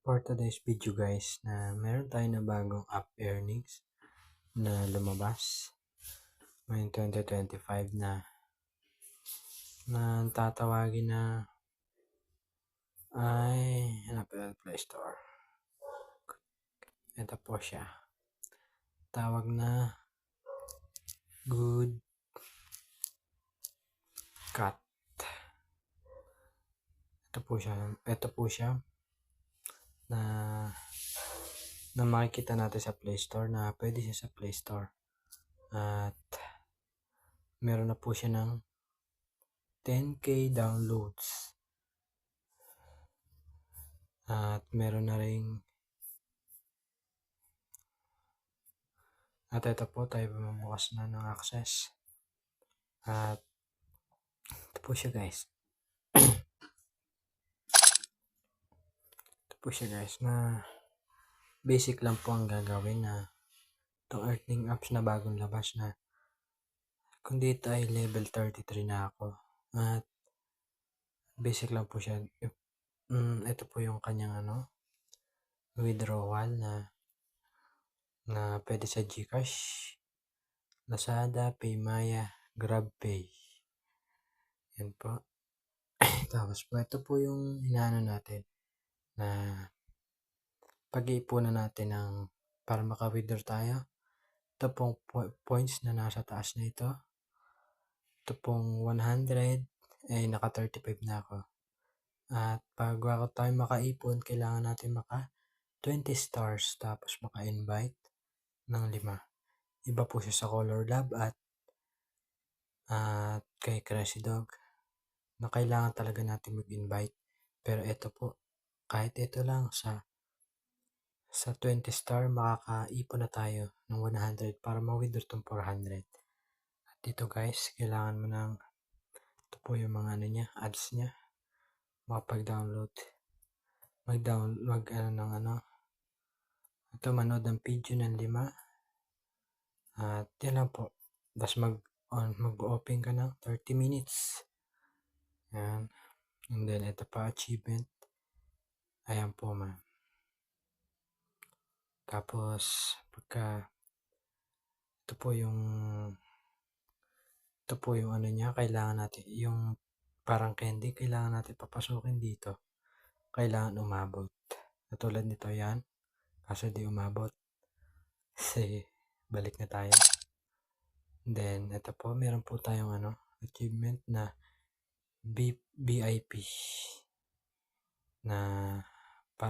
For today's video guys, na meron tayo na bagong app earnings na lumabas ngayong 2025 na tatawagin na ay hanapin ang Play Store. Ito po siya. Tawag na Good Cat. Ito po siya na makikita natin sa Play Store, na pwede siya sa Play Store. At meron na po siya ng 10k downloads. At meron na ring ito po, tayo bumubukas na ng access. At ito po siya guys. Ito po siya guys, na basic lang po ang gagawin na itong earning apps na bagong labas na. Kung dito ay level 33 na ako. At basic lang po siya. Ito po yung kanyang withdrawal na pwede sa GCash, Lazada, Paymaya, GrabPay. Yan po. Tapos po, ito po yung inaano natin na pag-iipunan natin para maka-withdraw tayo. Ito pong points na nasa taas na ito. Ito pong 100 ay naka 35 na ako. At bago tayo makaipon, kailangan natin maka 20 stars tapos maka-invite ng 5. Iba po siya sa Color Lab at kay Crazy Dog na kailangan talaga natin mag-invite. Pero ito po, kahit ito lang sa 20 star, makakaipon na tayo ng 100 para ma-withdraw itong 400. At dito guys, kailangan mo ito po yung mga ads niya. Makapag-download. Ito, manood ng video ng 5. At yan lang po. Tapos mag-open ka ng 30 minutes. Yan. And then, ito pa, achievement. Ayan po, man. Tapos, ito po yung niya, kailangan natin, yung parang candy, kailangan natin papasukin dito. Kailangan umabot. Katulad nito yan. Kaso di umabot. Kasi, balik na tayo. Then, ito po, meron po tayong achievement na VIP na